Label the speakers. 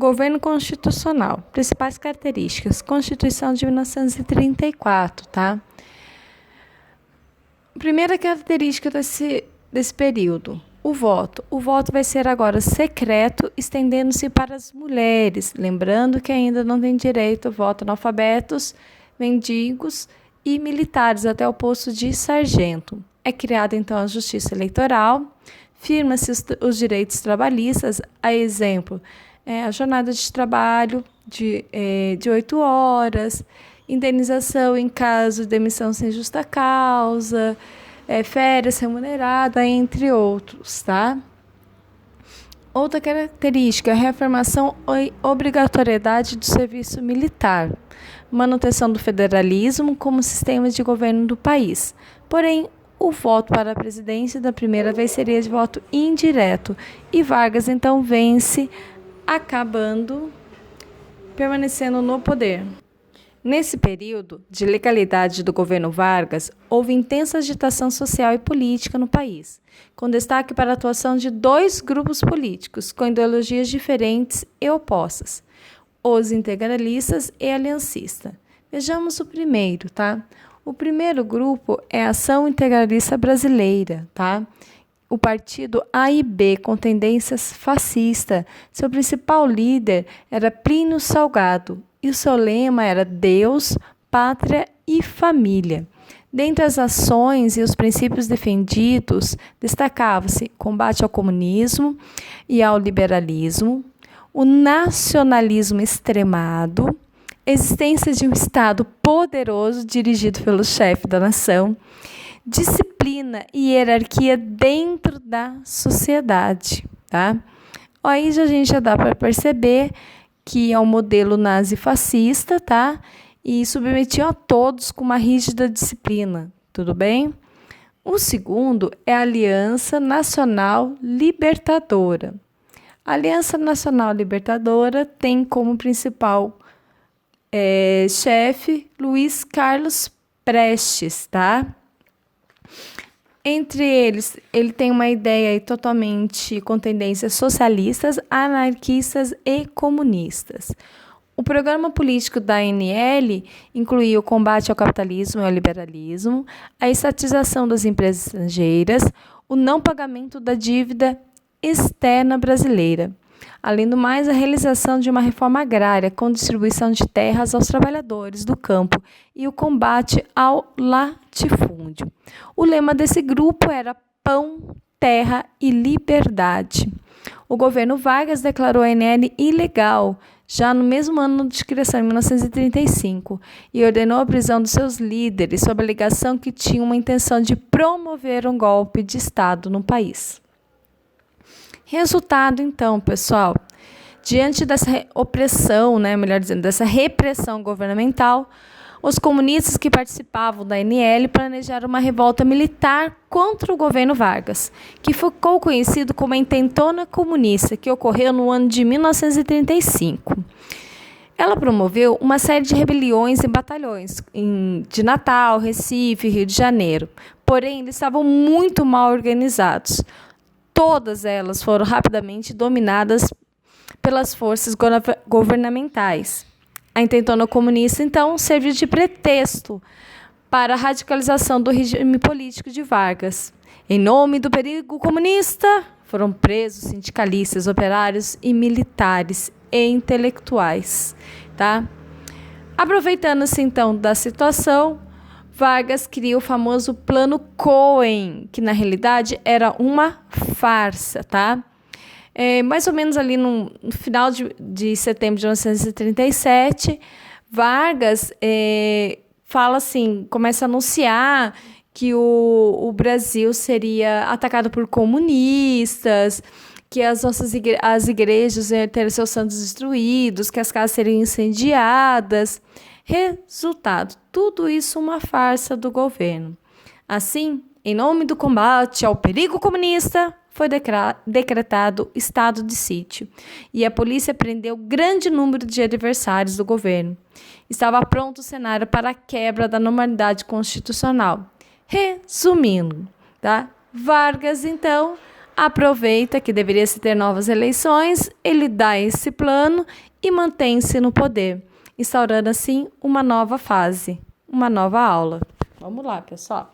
Speaker 1: governo constitucional. Principais características. Constituição de 1934, tá? Primeira característica desse período. O voto. O voto vai ser agora secreto, estendendo-se para as mulheres. Lembrando que ainda não tem direito ao voto analfabetos, mendigos e militares até o posto de sargento. É criada, então, a Justiça Eleitoral. Firma-se os direitos trabalhistas, a exemplo, a jornada de trabalho de 8 horas, indenização em caso de demissão sem justa causa, férias remuneradas, entre outros, tá? Outra característica, a reafirmação e obrigatoriedade do serviço militar, manutenção do federalismo como sistema de governo do país. Porém, o voto para a presidência da primeira vez seria de voto indireto e Vargas então vence, permanecendo no poder. Nesse período de legalidade do governo Vargas, houve intensa agitação social e política no país, com destaque para a atuação de 2 grupos políticos com ideologias diferentes e opostas, os integralistas e aliancistas. Vejamos o primeiro, tá? O primeiro grupo é a Ação Integralista Brasileira, tá? O partido AIB, com tendências fascistas. Seu principal líder era Plínio Salgado e o seu lema era Deus, Pátria e Família. Dentre as ações e os princípios defendidos, destacava-se combate ao comunismo e ao liberalismo, o nacionalismo extremado, existência de um Estado poderoso dirigido pelo chefe da nação, disciplina e hierarquia dentro da sociedade, tá? Aí a gente já dá para perceber que é um modelo nazi-fascista, tá? E submetiam a todos com uma rígida disciplina, tudo bem? O segundo é a Aliança Nacional Libertadora. A Aliança Nacional Libertadora tem como principal chefe Luiz Carlos Prestes, tá? Entre eles, ele tem uma ideia totalmente com tendências socialistas, anarquistas e comunistas. O programa político da ANL incluía o combate ao capitalismo e ao liberalismo, a estatização das empresas estrangeiras, o não pagamento da dívida externa brasileira. Além do mais, a realização de uma reforma agrária com distribuição de terras aos trabalhadores do campo e o combate ao latifúndio. O lema desse grupo era Pão, Terra e Liberdade. O governo Vargas declarou a ANL ilegal já no mesmo ano de criação, em 1935, e ordenou a prisão dos seus líderes sob a alegação que tinham uma intenção de promover um golpe de Estado no país. Resultado, então, pessoal, diante dessa opressão, melhor dizendo, dessa repressão governamental, os comunistas que participavam da ANL planejaram uma revolta militar contra o governo Vargas, que ficou conhecido como a Intentona Comunista, que ocorreu no ano de 1935. Ela promoveu uma série de rebeliões e batalhões de Natal, Recife, Rio de Janeiro. Porém, eles estavam muito mal organizados. Todas elas foram rapidamente dominadas pelas forças governamentais. A Intentona Comunista, então, serviu de pretexto para a radicalização do regime político de Vargas. Em nome do perigo comunista, foram presos sindicalistas, operários e militares e intelectuais. Tá? Aproveitando-se, então, da situação, Vargas cria o famoso Plano Cohen, que na realidade era uma farsa, tá? Mais ou menos ali no final de setembro de 1937, Vargas fala assim, começa a anunciar que o Brasil seria atacado por comunistas, que as igrejas iam ter seus santos destruídos, que as casas seriam incendiadas. Resultado, tudo isso uma farsa do governo. Assim, em nome do combate ao perigo comunista, foi decretado estado de sítio e a polícia prendeu grande número de adversários do governo. Estava pronto o cenário para a quebra da normalidade constitucional. Resumindo, tá? Vargas, então, aproveita que deveria se ter novas eleições, ele dá esse plano e mantém-se no poder, instaurando assim uma nova fase, uma nova aula. Vamos lá, pessoal.